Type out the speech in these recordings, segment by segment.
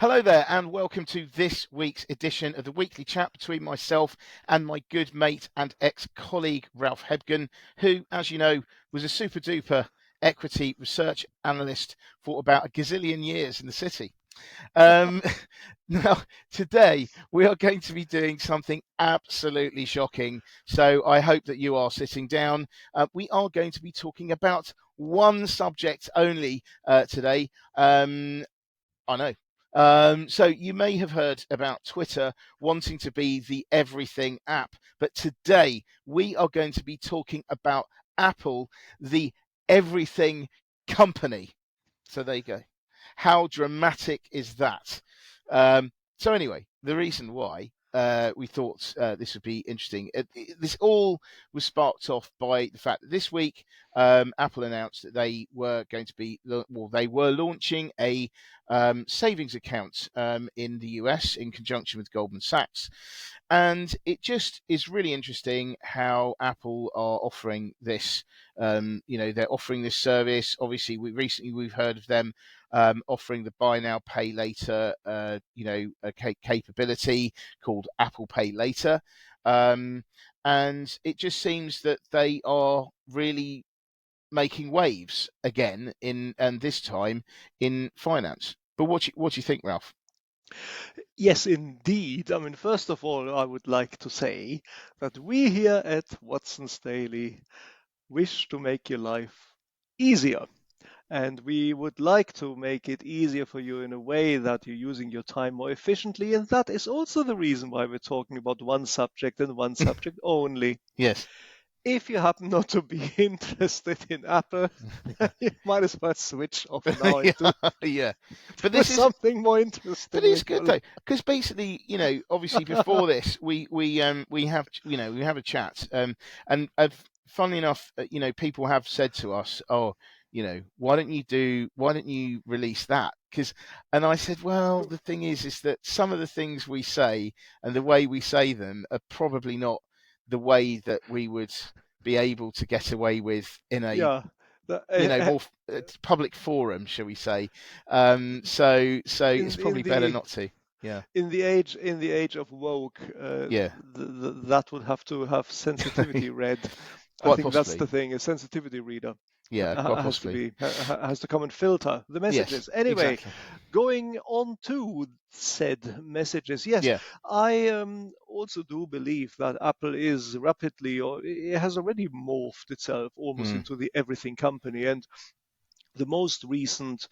Hello there, and welcome to this week's edition of the weekly chat between myself and my good mate and ex-colleague Ralph Hebgen, who, as you know, was a super duper equity research analyst for about a gazillion years in the city. Um, Now, today we are going to be doing something absolutely shocking. So I hope that you are sitting down. We are going to be talking about one subject only today. I know. So you may have heard about Twitter wanting to be the everything app, but today we are going to be talking about Apple, the everything company. So there you go. How dramatic is that? So anyway, the reason why we thought this would be interesting, this all was sparked off by the fact that this week Apple announced that they were going to be, they were launching a savings account in the US in conjunction with Goldman Sachs. And it just is really interesting how Apple are offering this. They're offering this service. Obviously, we've heard of them offering the buy now, pay later, capability called Apple Pay Later. And it just seems that they are really making waves again and this time in finance. But what do you think, Ralph? Yes, indeed. I mean, first of all, I would like to say that we here at Watson's Daily wish to make your life easier. And we would like to make it easier for you in a way that you're using your time more efficiently. And that is also the reason why we're talking about one subject and one subject only. Yes. If you happen not to be interested in Apple, you might as well switch off now and Yeah, do, yeah. But do this is something more but interesting it's with good your though, life. because basically, obviously before this, we have we have a chat, and funnily enough, people have said to us, oh, why don't you release that? And I said, well, the thing is that some of the things we say and the way we say them are probably not the way that we would be able to get away with in a Yeah. The, more public forum, shall we say? So it's in probably in better the not to. Yeah, in the age of woke, yeah, that would have to have sensitivity read. I quite think that's possibly. the thing. A sensitivity reader Yeah, quite has to possibly. be has to come and filter the Yes, messages. Anyway, exactly. going on to said messages, yes, Yeah. I also do believe that Apple is rapidly, or it has already morphed itself almost Mm, into the everything company. And the most recent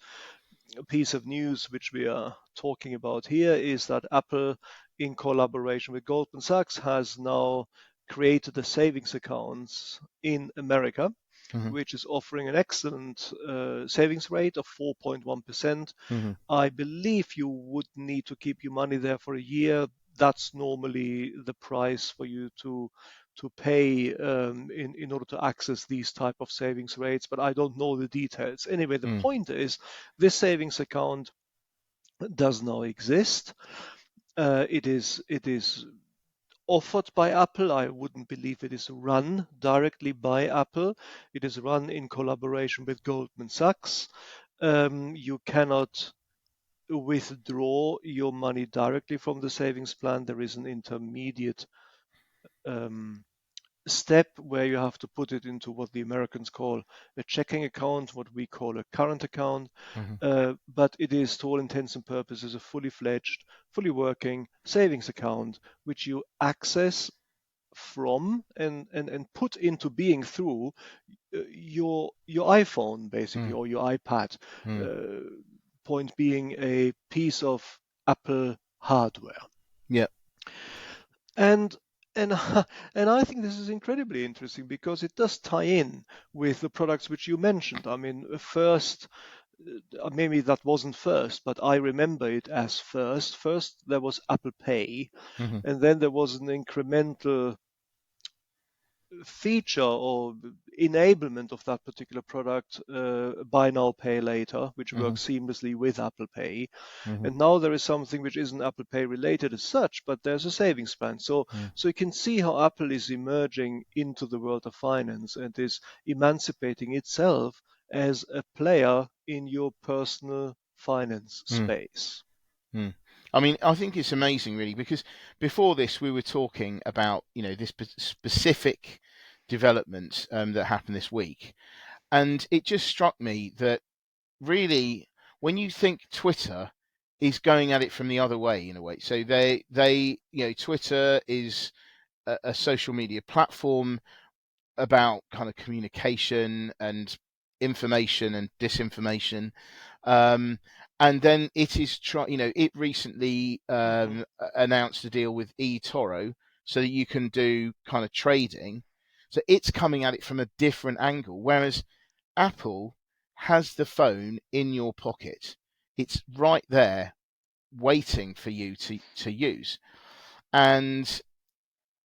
piece of news which we are talking about here is that Apple, in collaboration with Goldman Sachs, has now created a savings accounts in America, mm-hmm, which is offering an excellent savings rate of 4.1%. mm-hmm, I believe you would need to keep your money there for a year. That's normally the price for you to pay in order to access these type of savings rates, but I don't know the details. Anyway, the mm, point is this savings account does now exist. It is offered by Apple. I wouldn't believe it is run directly by Apple. It is run in collaboration with Goldman Sachs. You cannot withdraw your money directly from the savings plan. There is an intermediate um, step where you have to put it into what the Americans call a checking account, what we call a current account. mm-hmm, But it is, to all intents and purposes, a fully fledged, fully working savings account, which you access from and put into being through your iPhone, basically, mm, or your iPad. mm. Uh, Point being a piece of Apple hardware. Yeah. And and and I think this is incredibly interesting because it does tie in with the products which you mentioned. I mean, first, maybe that wasn't first, but I remember it as first. First, there was Apple Pay, Mm-hmm, and then there was an incremental feature or enablement of that particular product, buy now, pay later, which mm-hmm, works seamlessly with Apple Pay. mm-hmm, And now there is something which isn't Apple Pay related as such, but there's a savings plan. So, mm. so you can see how Apple is emerging into the world of finance and is emancipating itself as a player in your personal finance Mm. space. Hmm. I mean, I think it's amazing, really, because before this, we were talking about, this specific development that happened this week, and it just struck me that really, when you think Twitter is going at it from the other way in a way, so Twitter is a social media platform about kind of communication and information and disinformation. Um, and then it recently Hmm. announced a deal with eToro so that you can do kind of trading. So it's coming at it from a different angle, whereas Apple has the phone in your pocket. It's right there waiting for you to use. And,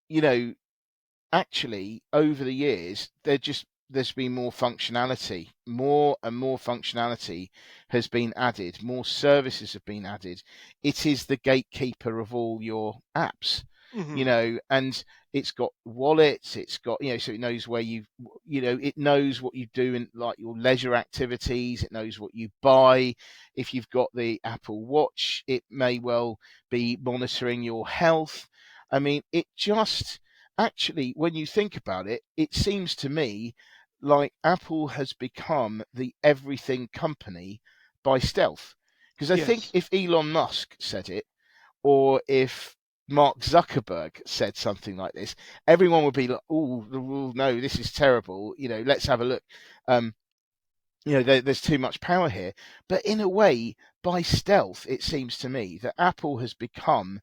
you know, actually over the years there's been more functionality, more and more functionality has been added, more services have been added. It is the gatekeeper of all your apps, Hmm. and it's got wallets, it's got, so it knows where it knows what you do in like your leisure activities, it knows what you buy. If you've got the Apple Watch, it may well be monitoring your health. I mean, it just actually, when you think about it, it seems to me like Apple has become the everything company by stealth. Because I think Yes. if Elon Musk said it, or if Mark Zuckerberg said something like this, everyone would be like, "Oh, no, this is terrible. Let's have a look. Um, there's too much power here." But in a way, by stealth, it seems to me that Apple has become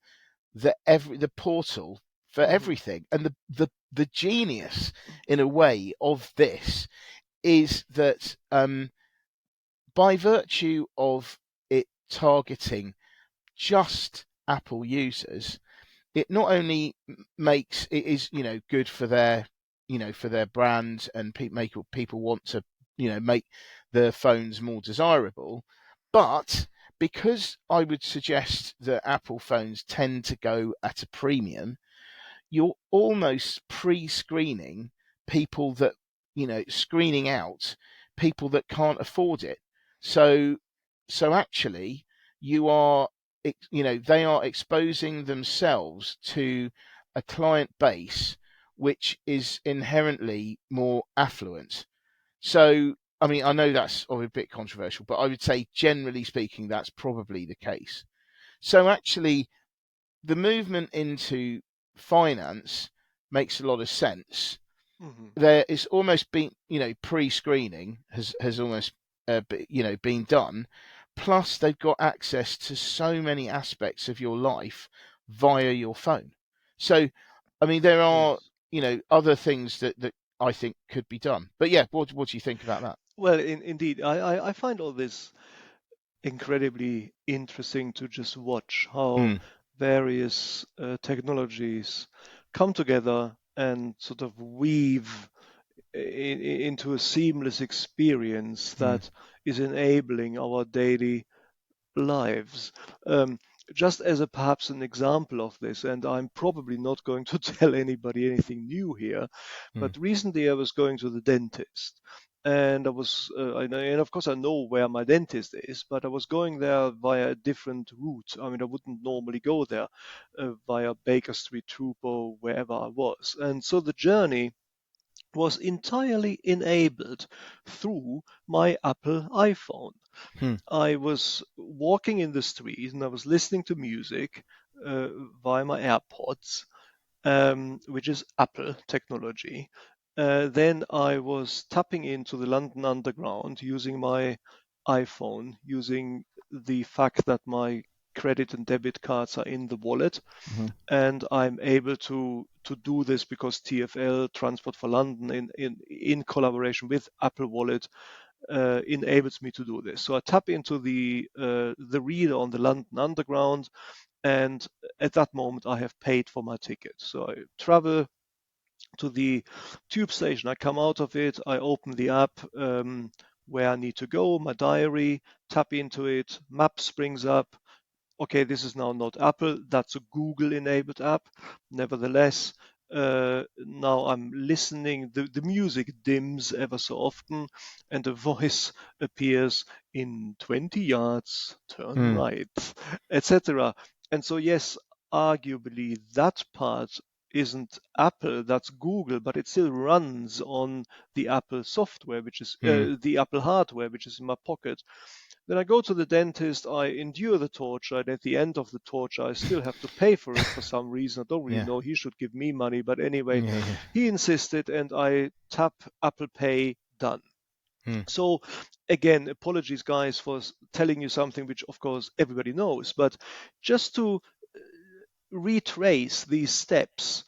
the portal for Hmm. everything. And the genius in a way of this is that by virtue of it targeting just Apple users, it not only makes it is good for their brand, and make people want to make the phones more desirable, but because I would suggest that Apple phones tend to go at a premium, you're almost pre-screening people that screening out people that can't afford it. So so actually you are they are exposing themselves to a client base which is inherently more affluent. So I mean, I know that's a bit controversial, but I would say generally speaking that's probably the case. So actually the movement into finance makes a lot of sense. Hmm. There is almost been, pre-screening has almost, been done. Plus, they've got access to so many aspects of your life via your phone. So, I mean, there are, Yes. other things that I think could be done. But yeah, what do you think about that? Well, indeed, I find all this incredibly interesting to just watch how Mm, various technologies come together and sort of weave into a seamless experience mm, that is enabling our daily lives. Um, just as a perhaps an example of this, and I'm probably not going to tell anybody anything new here, mm, but recently I was going to the dentist, and and of course I know where my dentist is, but I was going there via a different route. I mean, I wouldn't normally go there via Baker Street Tube or wherever I was, and so the journey was entirely enabled through my Apple iPhone. mm, I was walking in the street and I was listening to music uh, via my AirPods, which is Apple technology. Then I was tapping into the London Underground using my iPhone, using the fact that my credit and debit cards are in the wallet, mm, and I'm able to do this because TfL Transport for London in collaboration with Apple Wallet enables me to do this. So I tap into the reader on the London Underground, and at that moment I have paid for my ticket. So I travel to the tube station. I come out of it. I open the app where I need to go, my diary, tap into it. Maps springs up. Okay, this is now not Apple. That's a Google-enabled app. Nevertheless, Now I'm listening, the music dims ever so often, and a voice appears in 20 yards, turn Mm. right, etc. And so, yes, arguably that part isn't Apple, that's Google, but it still runs on the Apple software, which is Mm. the Apple hardware, which is in my pocket. Then I go to the dentist, I endure the torture, and at the end of the torture, I still have to pay for it for some reason. I don't really Yeah. know. He should give me money, but anyway, Yeah. Yeah. he insisted, and I tap Apple Pay, done. Mm. So, again, apologies, guys, for telling you something which, of course, everybody knows, but just to retrace these steps,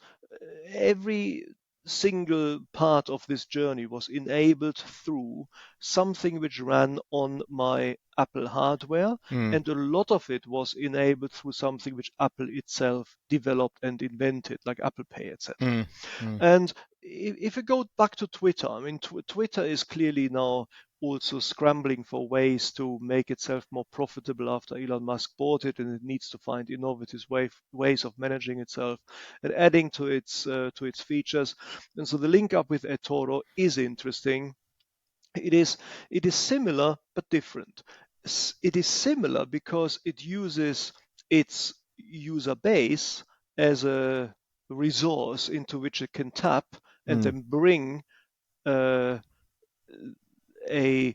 every single part of this journey was enabled through something which ran on my Apple hardware, Mm. and a lot of it was enabled through something which Apple itself developed and invented, like Apple Pay, etc. Mm. Mm. And if we go back to Twitter, I mean, Twitter is clearly now also scrambling for ways to make itself more profitable after Elon Musk bought it, and it needs to find innovative ways of managing itself and adding to its features. And so the link up with eToro is interesting. It is similar but different. It is similar because it uses its user base as a resource into which it can tap and Mm. then bring uh, a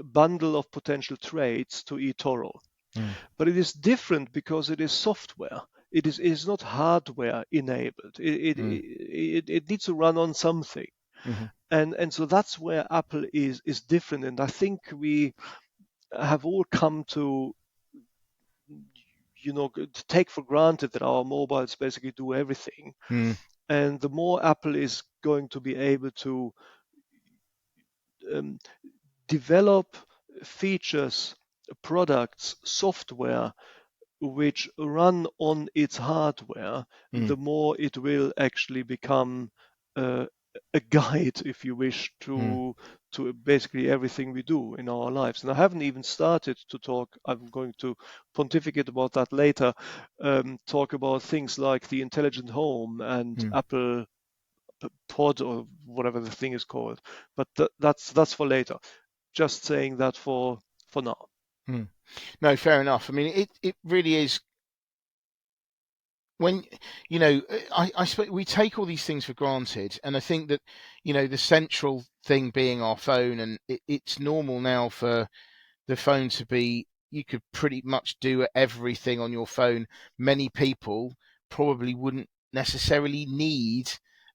bundle of potential trades to eToro. Mm. But it is different because it is software. It is not hardware enabled. Mm. It needs to run on something. Mhm. And so that's where Apple is different. And I think we have all come to to take for granted that our mobiles basically do everything. Mm. And the more Apple is going to be able to um, develop features, products, software which run on its hardware, Mm. the more it will actually become uh, a guide, if you wish, Mm. to basically everything we do in our lives. And I haven't even started to talk. I'm going to pontificate about that later. Talk about things like the intelligent home and Mm. Apple Pod or whatever the thing is called. But that's for later. Just saying that for now. Mm. No, fair enough. I mean, it really is when I suppose we take all these things for granted, and I think that the central thing being our phone, and it's normal now for the phone to be. You could pretty much do everything on your phone. Many people probably wouldn't necessarily need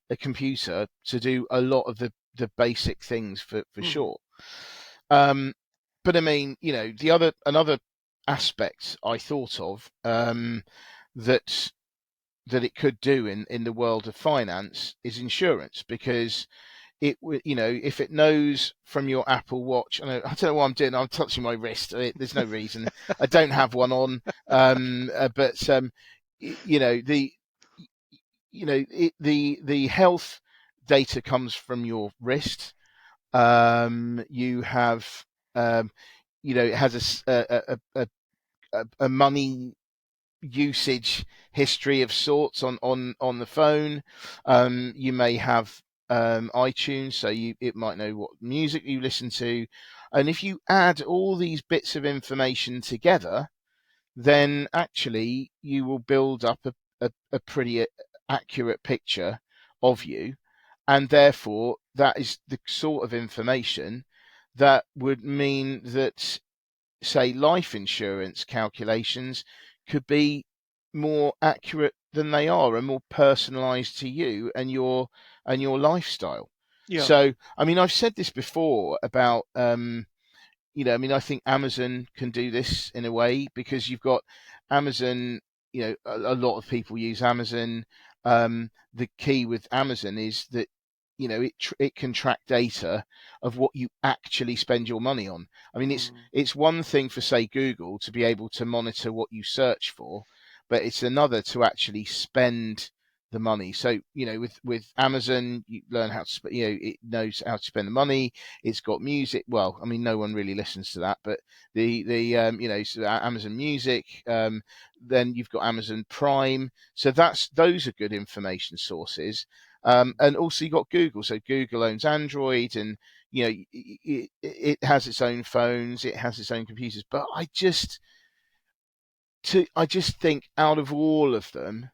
a computer to do a lot of the basic things for Mhm. sure. But I mean, another aspect I thought of that it could do in the world of finance is insurance, because if it knows from your Apple Watch. I don't know what I'm doing. I'm touching my wrist. There's no reason. I don't have one on. But the the health data comes from your wrist. You have it has a money usage history of sorts on the phone. You may have iTunes, so it might know what music you listen to, and if you add all these bits of information together, then actually you will build up a pretty accurate picture of you, and therefore that is the sort of information that would mean that, say, life insurance calculations could be more accurate than they are and more personalized to you and your lifestyle. Yeah. So, I mean, I've said this before about, I mean, I think Amazon can do this in a way, because you've got Amazon, a lot of people use Amazon. The key with Amazon is that, it can track data of what you actually spend your money on. I mean, Mm. it's one thing for, say, Google to be able to monitor what you search for, but it's another to actually spend the money. So with Amazon, you learn how to it knows how to spend the money. It's got music. Well, I mean, no one really listens to that, but so Amazon Music. Then you've got Amazon Prime. So those are good information sources. And also you got Google. So Google owns Android, and it has its own phones, it has its own computers. But I just think out of all of them,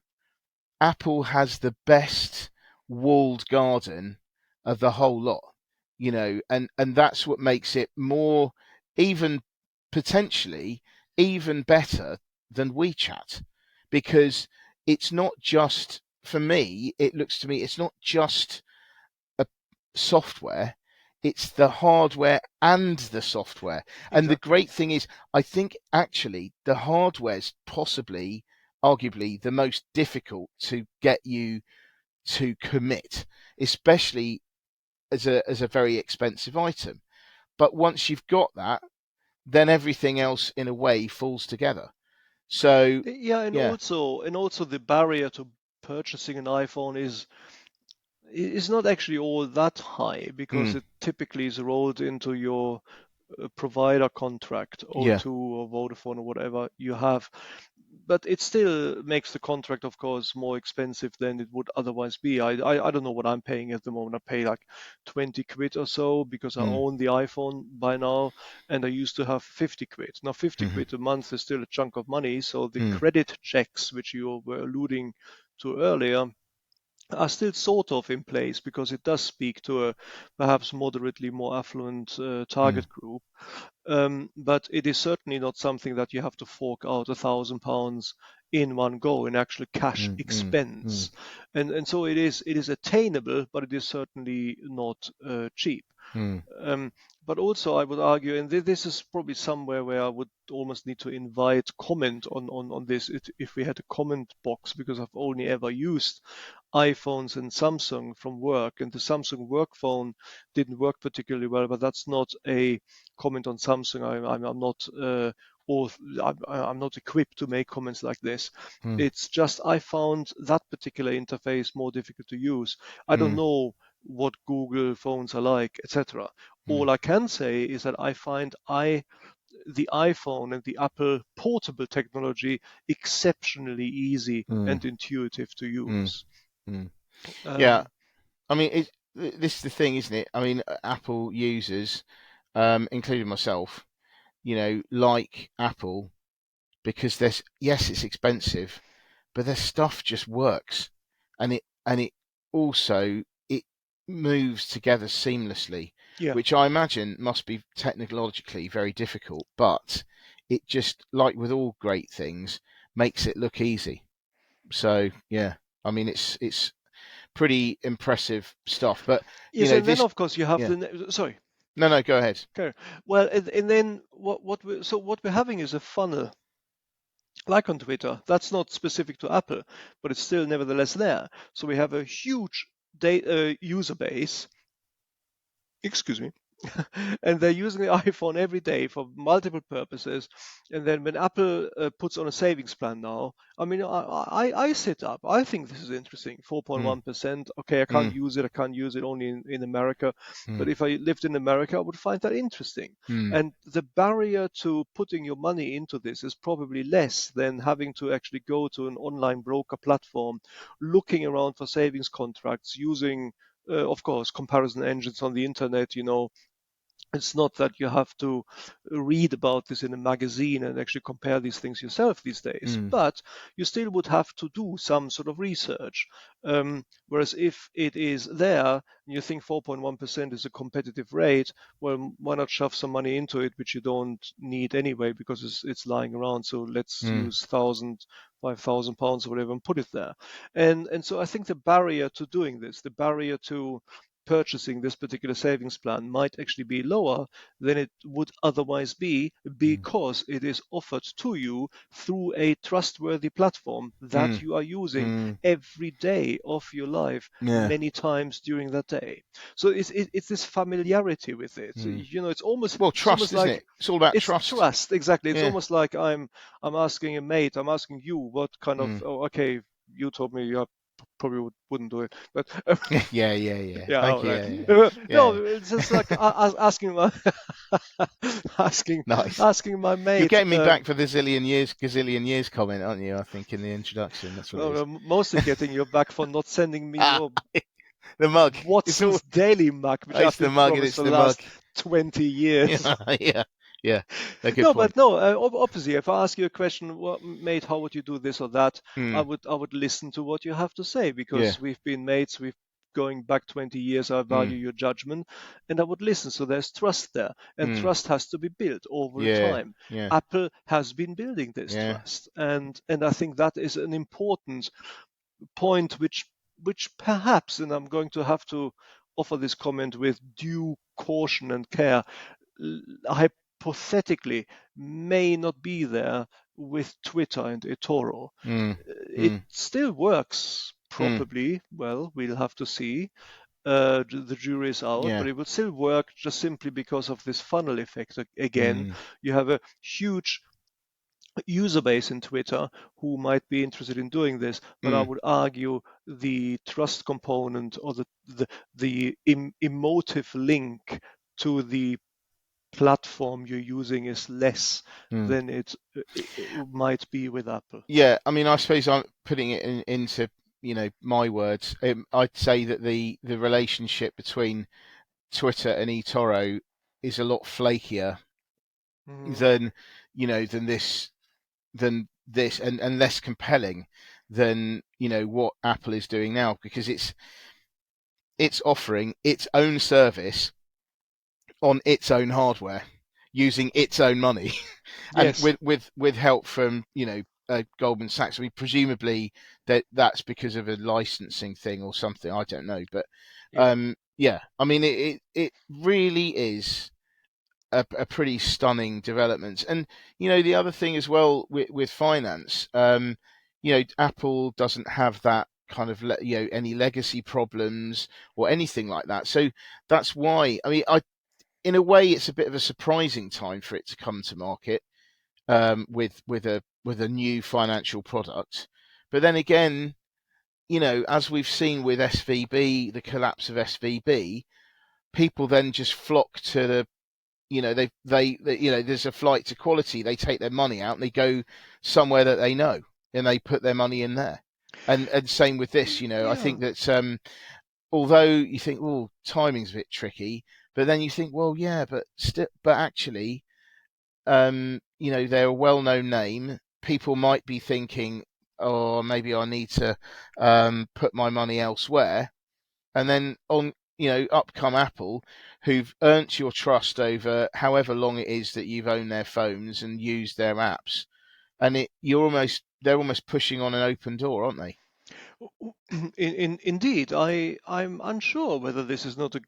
Apple has the best walled garden of the whole lot, and that's what makes it more, even potentially even better than WeChat, because it's not just, for me, it looks to me, it's not just a software, it's the hardware and the software. And the great thing is, I think actually the hardware's possibly, arguably, the most difficult to get you to commit, especially as a very expensive item. But once you've got that, then everything else in a way falls together. So Yeah, and yeah. also the barrier to purchasing an iPhone is not actually all that high, because it typically is rolled into your provider contract, Yeah. O2 or Vodafone or whatever you have. But it still makes the contract, of course, more expensive than it would otherwise be. I don't know what I'm paying at the moment. I pay like 20 quid or so because I own the iPhone by now, and I used to have 50 quid. Now 50 quid a month is still a chunk of money. So the credit checks, which you were alluding to earlier, are still sort of in place, because it does speak to a perhaps moderately more affluent target group. But it is certainly not something that you have to fork out £1,000 in one go in actual cash expense. And so it is attainable, but it is certainly not cheap. But also, I would argue, and this is probably somewhere where I would almost need to invite comment on this, if we had a comment box, because I've only ever used iPhones and Samsung from work, and the Samsung work phone didn't work particularly well. But that's not a comment on Samsung. I'm not I'm not equipped to make comments like this. It's just I found that particular interface more difficult to use. I don't know what Google phones are like, etc. All I can say is that I find the iPhone and the Apple portable technology exceptionally easy and intuitive to use. Yeah. Um, I mean, this is the thing, isn't it? I mean, Apple users, including myself, like Apple because yes, it's expensive, but their stuff just works, and it also it moves together seamlessly, yeah. which I imagine must be technologically very difficult, but it just, like with all great things, makes it look easy. So yeah, I mean it's pretty impressive stuff. But Yes, and then this, of course you have yeah, sorry. no, go ahead. Okay. Well, and then what we're having is a funnel, like on Twitter. That's not specific to Apple, but it's still nevertheless there. So we have a huge user base. Excuse me. And they're using the iPhone every day for multiple purposes. And then when Apple puts on a savings plan now, I mean, I sit up. I think this is interesting. 4.1%. Okay, I can't Mm, use it. I can't use it only in America. But mm, if I lived in America, I would find that interesting. mm, And the barrier to putting your money into this is probably less than having to actually go to an online broker platform, looking around for savings contracts, using of course, comparison engines on the internet. It's not that you have to read about this in a magazine and actually compare these things yourself these days, mm, but you still would have to do some sort of research. Whereas if it is there and you think 4.1% is a competitive rate, well, why not shove some money into it, which you don't need anyway because it's lying around. So let's mm, use £5,000 or whatever and put it there. And so I think the barrier to doing this, the barrier to purchasing this particular savings plan might actually be lower than it would otherwise be, mm, because it is offered to you through a trustworthy platform that mm, you are using mm. every day of your life, Yeah. many times during that day. So it's this familiarity with it. Mm. It's almost Well, it's almost trust, isn't like it? It's all about it's trust. trust. Exactly. It's Yeah. almost like I'm asking a mate, I'm asking you what kind of, Mm, oh, okay, you told me you have probably wouldn't do it. But Yeah. yeah, Thank all you. right. Yeah. No, it's just like asking my asking Nice. asking my You're mate. getting me back for the gazillion years comment, aren't you? I think in the introduction, that's what it is. Mostly getting you back for not sending me Ah, your the mug. It's all. Watson's Daily Mug, which It's I've the been mug and promised it's the the mug. last 20 years. Yeah. Yeah. A good No, point. but no, obviously, if I ask you a question, mate, how would you do this or that? Hmm. I would listen to what you have to say Yeah. because we've been mates. We've going back 20 years. I Hmm. value your judgment, and I would listen. So there's trust there, and Hmm. trust has to be built over Yeah. time. Yeah. Apple has been building this Yeah. trust, and I think that is an important point, which perhaps, and I'm going to have to offer this comment with due caution and care, hypothetically may not be there with Twitter and eToro. Hmm. It Hmm. still works Hmm. probably. Well, we'll have to see. The jury is out, Yeah. but it would still work just simply because of this funnel effect. Again, Hmm. you have a huge user base in Twitter who might be interested in doing this, but I Hmm. would argue the trust component or the emotive link to the platform you're using is less Hmm. than it might be with Apple. Yeah. I mean, I suppose I'm putting it into my words. I'd say that the relationship between Twitter and eToro is a lot flakier Mhm. than than this and less compelling than what Apple is doing now, because it's offering its own service on its own hardware using its own money and Yes. with help from Goldman Sachs. I mean, presumably that's because of a licensing thing or something. I don't know, but Yeah. yeah, I mean it really is a pretty stunning development. And the other thing as well with finance, Apple doesn't have that kind of any legacy problems or anything like that. So that's why, I mean, in a way it's a bit of a surprising time for it to come to market, with a new financial product. But then again, as we've seen with SVB, the collapse of SVB, people then just flock to they there's a flight to quality. They take their money out and they go somewhere that they know, and they put their money in there. And same with this, I Yeah. think that although you think, well, timing's a bit tricky, but then you think, well, yeah, but actually, they're a well-known name. People might be thinking, oh, maybe I need to put my money elsewhere, and then up come Apple, who've earned your trust over however long it is that you've owned their phones and used their apps, and they're almost pushing on an open door, aren't they? Indeed, I'm unsure whether this is not a,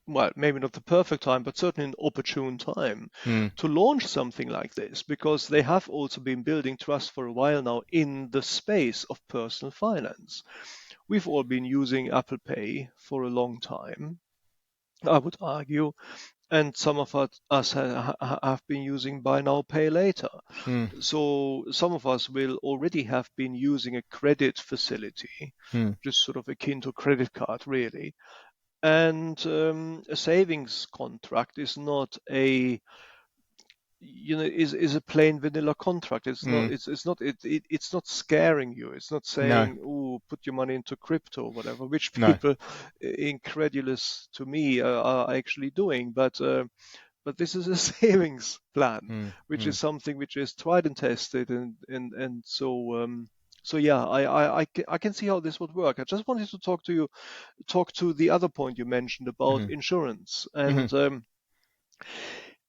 well, maybe not the perfect time, but certainly an opportune time Mm, to launch something like this, because they have also been building trust for a while now in the space of personal finance. We've all been using Apple Pay for a long time, I would argue, and some of us have been using Buy Now, Pay Later. mm, So some of us will already have been using a credit facility, mm, just sort of akin to a credit card, really. And a savings contract is not a, is a plain vanilla contract. It's not mm. it's not it's not scaring you. It's not No, saying, oh, put your money into crypto or whatever, which no. people, incredulous to me, are actually doing. But this is a savings plan, Mm, which is mm, something which is tried and tested, and so yeah, I can see how this would work. I just wanted to talk to the other point you mentioned about mm, insurance. mm, And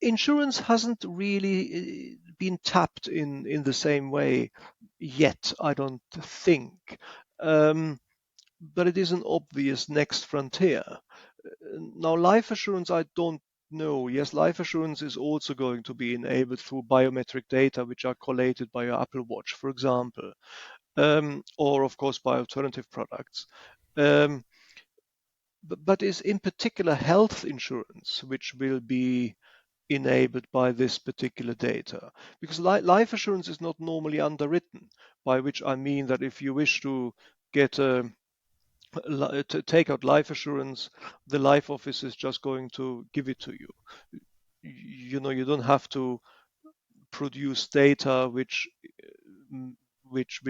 insurance hasn't really been tapped in the same way yet, I don't think. Um, but it is an obvious next frontier. Now, life assurance, I don't know. Yes, life assurance is also going to be enabled through biometric data, which are collated by your Apple Watch, for example, or of course by alternative products. Um, but is in particular health insurance, which will be enabled by this particular data. Because life assurance is not normally underwritten, by which I mean that if you wish to get to take out life assurance, the life office is just going to give it to you. You don't have to produce data which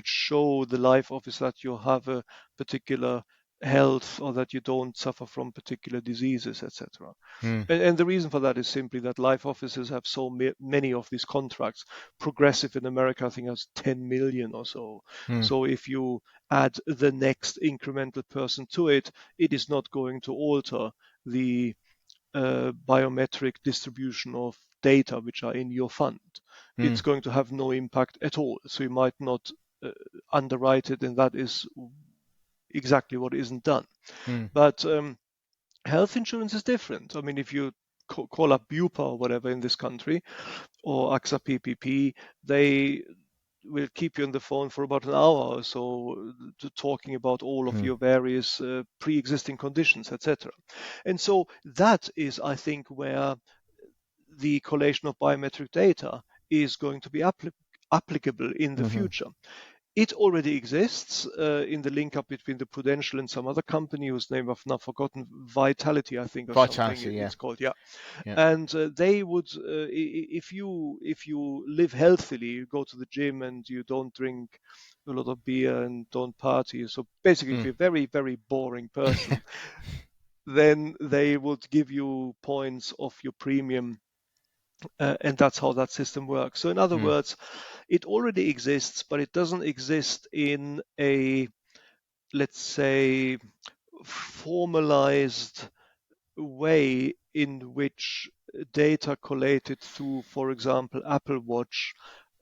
show the life office that you have a particular health or that you don't suffer from particular diseases, etc. Mm. And the reason for that is simply that life offices have so many of these contracts. Progressive in America, I think, has 10 million or so. Mm. So if you add the next incremental person to it, it is not going to alter the biometric distribution of data which are in your fund. It's Mm. going to have no impact at all. So you might not underwrite it, and that is exactly what isn't done. Mm. But health insurance is different. I mean, if you call up Bupa or whatever in this country, or AXA PPP, they will keep you on the phone for about an hour or so, talking about all of Mm. your various pre-existing conditions, etc. And so that is, I think, where the collation of biometric data is going to be applicable in the Mhm. future. It already exists in the link up between the Prudential and some other company whose name I've now forgotten, Vitality, I think, or something Vitality, yeah. it's called. Yeah, Yeah. and they would, if you live healthily, you go to the gym and you don't drink a lot of beer and don't party. So basically, if Mm. you're a very, very boring person, then they would give you points off your premium, and that's how that system works. So in other Mm. words, it already exists, but it doesn't exist in a, let's say, formalized way in which data collated through, for example, Apple Watch,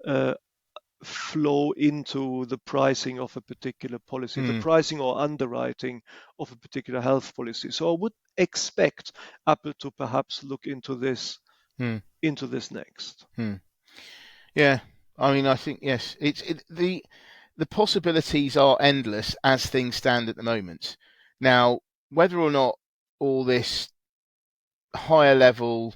uh, flow into the pricing of a particular policy, the Mm. pricing or underwriting of a particular health policy. So I would expect Apple to perhaps look Mm. into this next. Mm. Yeah. I mean, I think yes. The possibilities are endless as things stand at the moment. Now, whether or not all this higher level,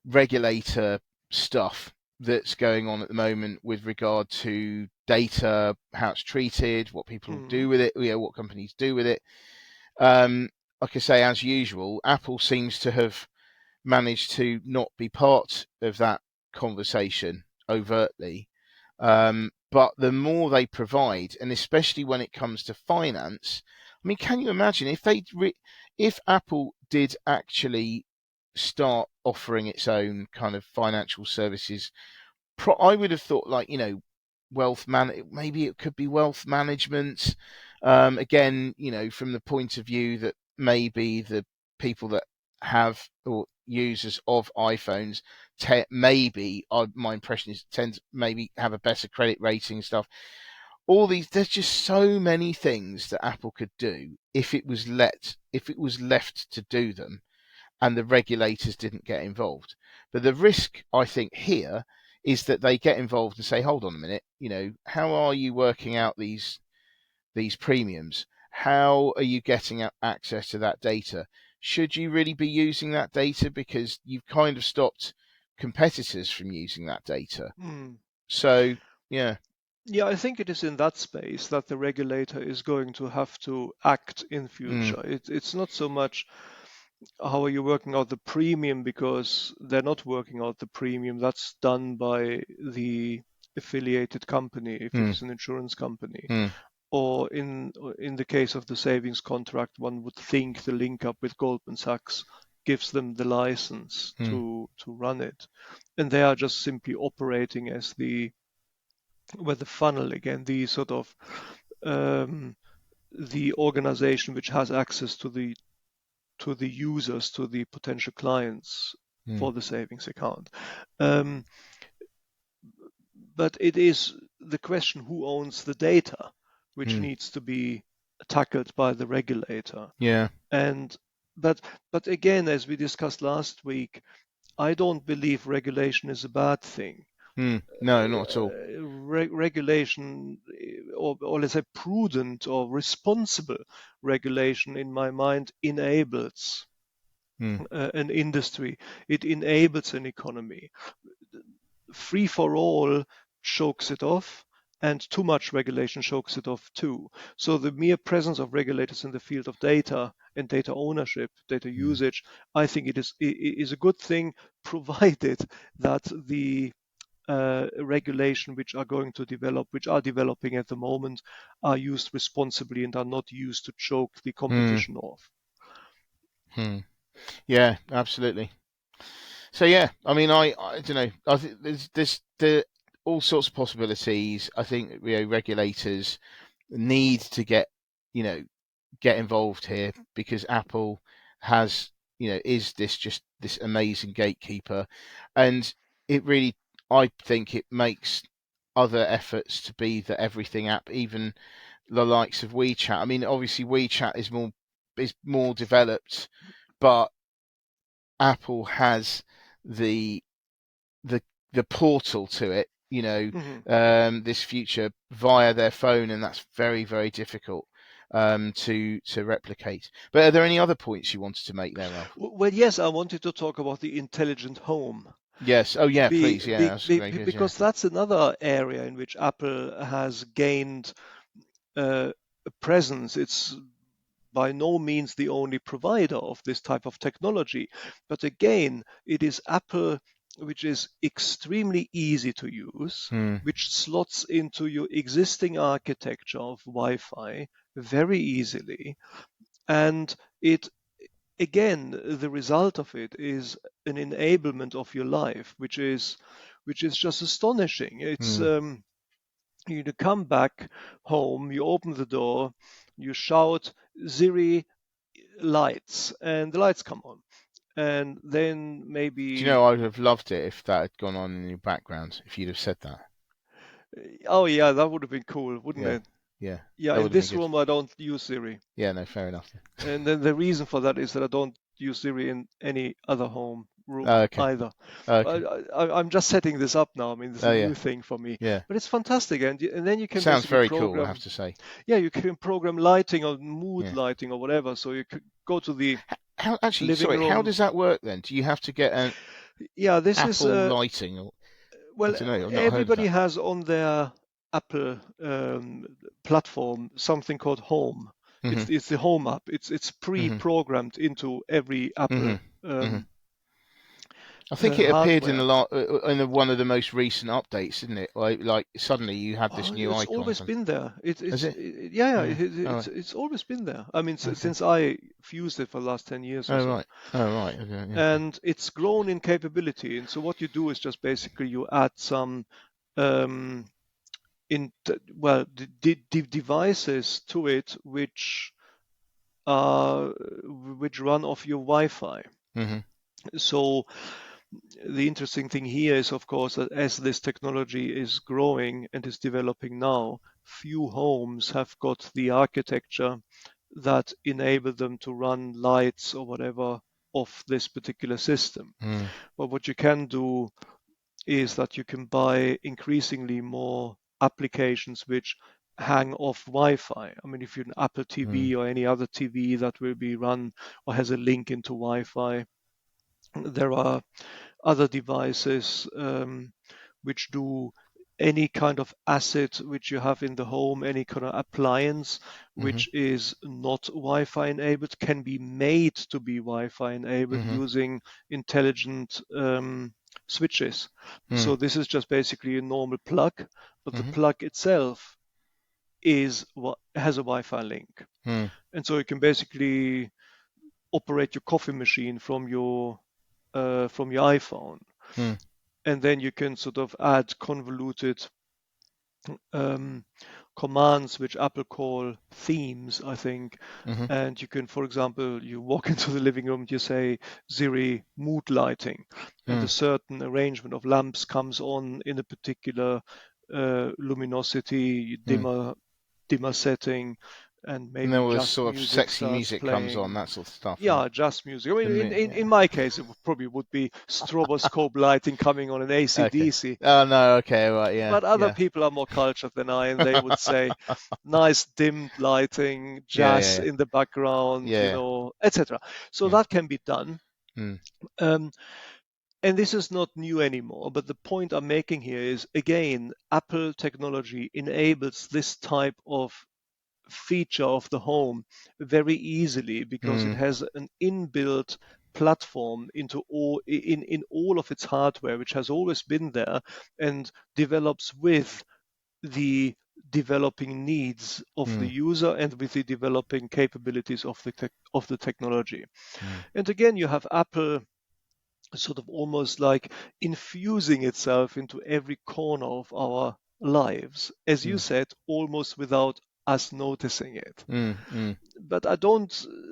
regulator stuff that's going on at the moment with regard to data, how it's treated, what people Hmm. do with it, what companies do with it. Like I say, as usual, Apple seems to have managed to not be part of that conversation overtly. But the more they provide, and especially when it comes to finance, I mean, can you imagine if Apple did actually start offering its own kind of financial services? I would have thought, like, maybe it could be wealth management. Again, from the point of view that maybe the people that have or users of iPhones my impression is tend to maybe have a better credit rating and stuff. There's just so many things that Apple could do if it was left to do them and the regulators didn't get involved. But the risk, I think, here is that they get involved and say, hold on a minute, how are you working out these premiums? How are you getting access to that data? Should you really be using that data? Because you've kind of stopped competitors from using that data. Hmm. So, yeah. Yeah, I think it is in that space that the regulator is going to have to act in Mm. future. It's not so much how are you working out the premium, because they're not working out the premium. That's done by the affiliated company, if it Mm. is an insurance company. Mm. Or in the case of the savings contract, one would think the link up with Goldman Sachs gives them the license Mm. to run it. And they are just simply operating as the funnel again, the sort of the organization which has access to the users, to the potential clients Mm. for the savings account. Um, but it is the question who owns the data, which Mm. needs to be tackled by the regulator. Yeah. And but again, as we discussed last week, I don't believe regulation is a bad thing. Mm. No, not at all. Regulation, or let's say prudent or responsible regulation, in my mind, enables Mm. an industry. It enables an economy. Free for all chokes it off, and too much regulation chokes it off too. So the mere presence of regulators in the field of data and data ownership, data usage, I think it is a good thing, provided that the regulation which are going to develop, which are developing at the moment, are used responsibly and are not used to choke the competition off. Yeah, absolutely. So yeah, I mean, I don't know. I think there's all sorts of possibilities. I think regulators need to get involved here, because Apple has is this amazing gatekeeper, and it really, I think it makes other efforts to be the everything app, even the likes of WeChat. I mean, obviously WeChat is more developed, but Apple has the the the portal to it, this future via their phone, and that's very, very difficult to replicate. But are there any other points you wanted to make there, Ralph? Well, yes, I wanted to talk about the intelligent home. Yes. Oh, yeah. Please. Yeah, that's very good. Yeah. Because that's another area in which Apple has gained a presence. It's by no means the only provider of this type of technology. But again, it is Apple which is extremely easy to use, which slots into your existing architecture of Wi-Fi very easily. And it, again, the result of it is an enablement of your life, which is just astonishing. It's you come back home, you open the door, you shout Siri lights, and the lights come on. And then Do you maybe, know, I would have loved it if that had gone on in your background, if you'd have said that. oh yeah, that would have been cool, wouldn't Yeah. it? Yeah. Yeah, That in would have been this good. room I don't use Siri. Yeah. No. Fair enough. And then the reason for that is that I don't use Siri in any other home room Oh, okay. either. Oh, okay. I'm just setting this up now. I mean, this is Oh, a yeah. new thing for me, Yeah. but it's fantastic. And then you can Sounds basically very cool, I have program. to say. Yeah, you can program lighting or mood Yeah. lighting or whatever. So you could go to the Actually, living sorry, how room. does that work then? Do you have to get an Yeah, this is Apple lighting? Or I well, don't know. I've not heard of everybody that. has on their Apple platform something called Home. Hmm. It's the Home app. It's Hmm. pre-programmed into every Hmm. Apple Hmm. I think it appeared in hardware. the one of the most recent updates, didn't it? Like suddenly you had this Oh, new it's icon or always something. been there. Is it? Yeah, Oh, yeah. Oh, right. it's always been there. I mean, Okay. since I've used it for the last 10 years or Oh, so. right. Oh, right. Okay. Yeah. And it's grown in capability. And so what you do is just basically you add some um, devices to it which run off your Wi-Fi. Hmm. So the interesting thing here is, of course, that as this technology is growing and is developing now, few homes have got the architecture that enable them to run lights or whatever off this particular system. Mm. But what you can do is that you can buy increasingly more applications which hang off Wi-Fi. I mean, if you're an Apple Mm. TV or any other TV that will be run or has a link into Wi-Fi, there are other devices which do any kind of asset which you have in the home, any kind of appliance Hmm. which is not Wi-Fi enabled, can be made to be Wi-Fi enabled Hmm. using intelligent switches. Mm. So this is just basically a normal plug, but the Hmm. plug itself has a Wi-Fi link, Mm. and so you can basically operate your coffee machine from your iPhone, Mm. and then you can sort of add convoluted um, commands which Apple call themes, I think. Hmm. And you can, for example, you walk into the living room, you say Siri mood lighting, and a Mm. certain arrangement of lamps comes on in a particular luminosity, Mm. dimmer setting, and And then maybe all this just sort of music sexy starts music comes on, playing. that sort of stuff, and Yeah, just music. I mean, yeah. in my case, it probably would be stroboscope lighting coming on an Okay. AC/DC. Oh no. Okay. Right. Yeah. But other Yeah. people are more cultured than I, and they would say nice dimmed lighting, Yeah. jazz Yeah. in the background, Yeah. etc. So Yeah. that can be done. Mm. Um, And this is not new anymore, but the point I'm making here is, again, Apple technology enables this type of feature of the home very easily because it Mm, has an inbuilt platform into in all of its hardware, which has always been there and develops with the developing needs of the mm, user and with the developing capabilities of the technology. mm, And again, you have Apple sort of almost like infusing itself into every corner of our lives, as you mm, said, almost without us noticing it. mm, mm, But I don't,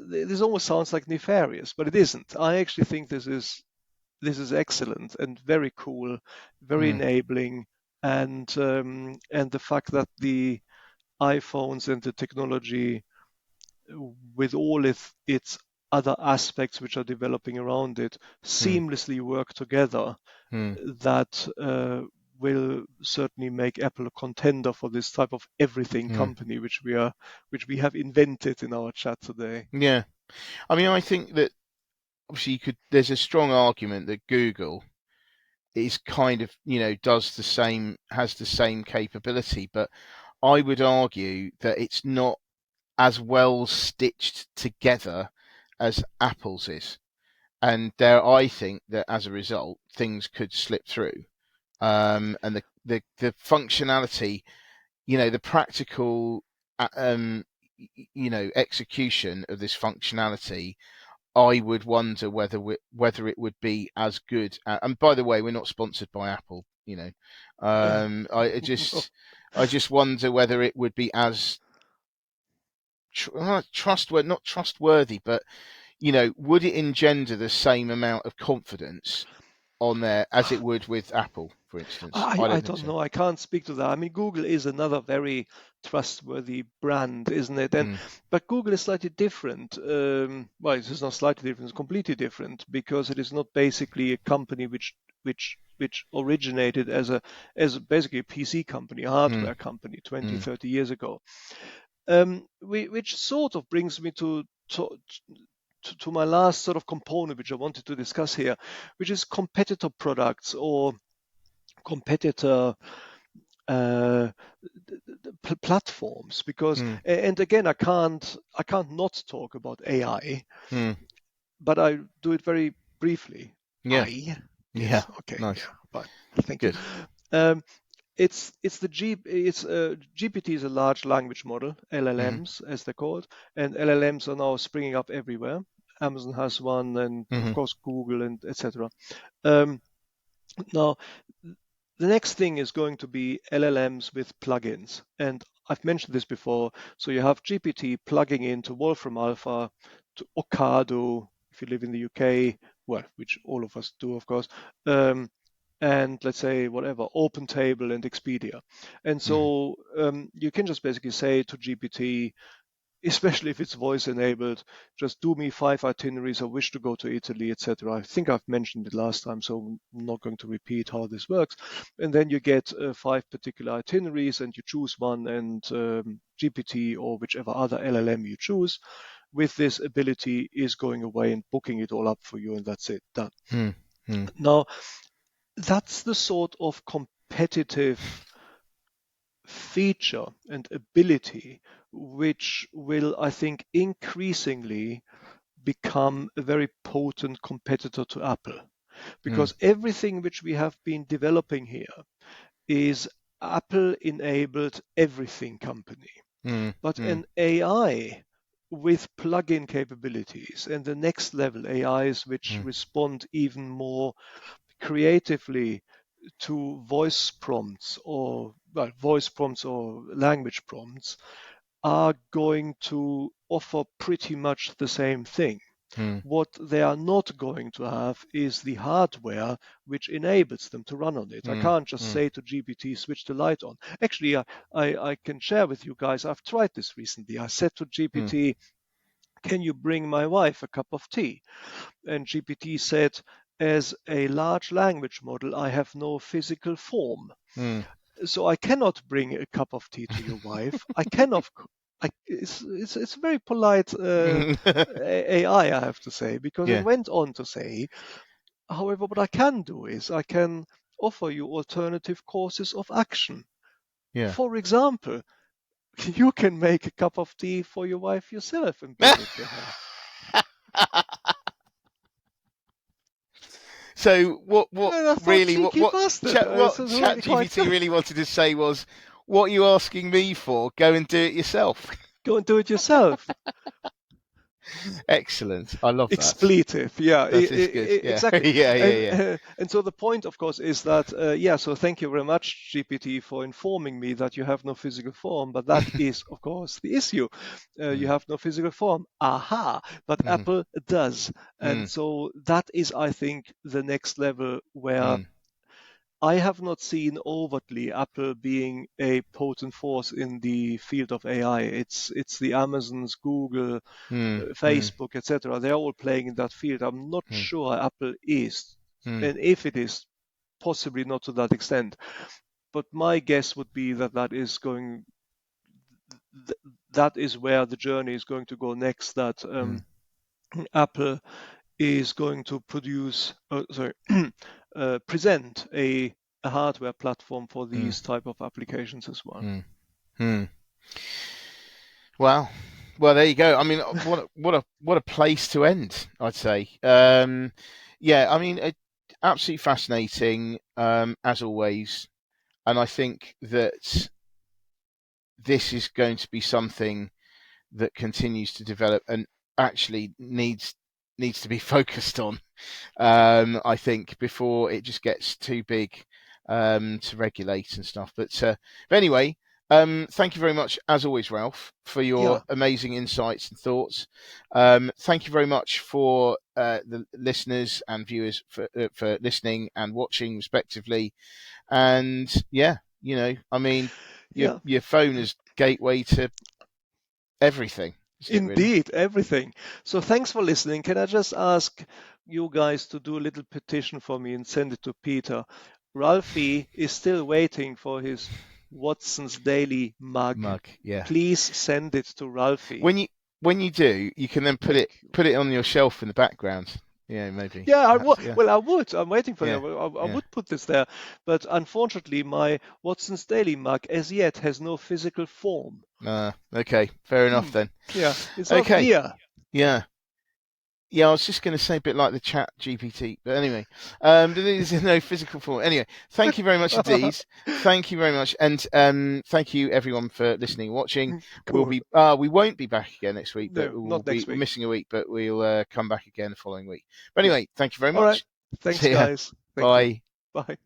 this almost sounds like nefarious, but it isn't. I actually think this is excellent and very cool, very mm, enabling, and the fact that the iPhones and the technology, with all its other aspects which are developing around it, mm, seamlessly work together, mm. that will certainly make Apple a contender for this type of everything Mm. company which we have invented in our chat today. Yeah. I mean, I think that obviously there's a strong argument that Google is kind of, does the same, has the same capability, but I would argue that it's not as well stitched together as Apple's is. And there, I think that as a result, things could slip through. And the functionality, the practical, execution of this functionality, I would wonder whether it would be as good. And by the way, we're not sponsored by Apple. I just wonder whether it would be as trustworthy, not trustworthy, but would it engender the same amount of confidence on there as it would with Apple, for instance? I, I I don't think don't so. know. I can't speak to that. I mean, Google is another very trustworthy brand, isn't it? Mm, But Google is slightly different. Well, it's not slightly different; it's completely different because it is not basically a company which originated as basically a PC company, a mm, hardware company 20, mm, 30 years ago. Which sort of brings me to my last sort of component, which I wanted to discuss here, which is competitor products or competitor uh, platforms. Because, mm, and again, I can't not talk about AI, mm. but I do it very briefly. Yeah, I yeah, Yes, okay, nice, yeah, but thank you. good. Um, GPT is a large language model, Mm, LLMs as they're called, and LLMs are now springing up everywhere. Amazon has one, and of mm, course Google and etc. Um, Now, the next thing is going to be LLMs with plugins, and I've mentioned this before. So you have GPT plugging into Wolfram Alpha, to Ocado, if you live in the UK, well, which all of us do, of course. Um, and let's say whatever, OpenTable and Expedia. And mm, so you can just basically say to GPT, especially if it's voice enabled, just do me 5 itineraries. I wish to go to Italy, etc. I think I've mentioned it last time, so I'm not going to repeat how this works. And then you get 5 particular itineraries, and you choose one, and GPT or whichever other LLM you choose with this ability is going away and booking it all up for you, and that's it, done. mm, mm, Now, that's the sort of competitive feature and ability which will, I think, increasingly become a very potent competitor to Apple. mm, Because everything which we have been developing here is Apple enabled everything company. mm, But mm, an AI with plug-in capabilities and the next level AIs which mm, respond even more creatively to voice prompts or language prompts are going to offer pretty much the same thing. mm, What they are not going to have is the hardware which enables them to run on it. I mm, can't just mm, say to GPT, switch the light on. Actually, I can share with you guys, I've tried this recently. I said to mm, GPT, can you bring my wife a cup of tea? And GPT said, as a large language model, I have no physical form. mm. So I cannot bring a cup of tea to your wife. I cannot. It's a very polite AI, I have to say, because it Yeah. went on to say, However, what I can do is I can offer you alternative courses of action. Yeah. For example, you can make a cup of tea for your wife yourself and bring it to her. So what And I thought, really cheeky bastard. what So it's really quite ChatGPT really wanted to say was, what are you asking me for? Go and do it yourself. go and do it yourself. Excellent. I love that. Expletive, yeah, That is good. Yeah. exactly. yeah. And so the point, of course, is that so thank you very much, GPT, for informing me that you have no physical form. But that is, of course, the issue. You have no physical form. Aha! But Apple does, and so that is, I think, the next level where I have not seen overtly Apple being a potent force in the field of AI. It's the Amazons, Google, Facebook, etc. They're all playing in that field. I'm not sure Apple is, and if it is, possibly not to that extent. But my guess would be that that is where the journey is going to go next. That Apple is going to present a hardware platform for these type of applications as well. Wow. Well, there you go. I mean, what a place to end, I'd say. Yeah, I mean, absolutely fascinating, as always. And I think that this is going to be something that continues to develop and actually needs to be focused on. I think before it just gets too big to regulate and stuff. But anyway, thank you very much, as always, Ralph, for your amazing insights and thoughts. Thank you very much for the listeners and viewers for listening and watching, respectively. And yeah, I mean, your phone is gateway to everything. Indeed, everything. So thanks for listening. Can I just ask you guys to do a little petition for me and send it to Peter? Ralphie is still waiting for his Watson's Daily mug. Yeah. Please send it to Ralphie. When you do, you can then put it on your shelf in the background. Yeah, maybe. Yeah, I would. Yeah. Well, I would. I'm waiting for that. I Yeah. would put this there, but unfortunately, my Watson's Daily mug as yet has no physical form. Okay, fair enough then. Yeah, it's okay. Not here. Yeah. Yeah, I was just going to say a bit like the Chat GPT, but anyway, there's no physical form. Anyway, thank you very much indeed. Thank you very much, and thank you everyone for listening and watching. Cool. We won't be back again next week, but we're missing a week, but we'll come back again the following week. But anyway, thank you very much. All right. Thanks, guys. Bye. Bye.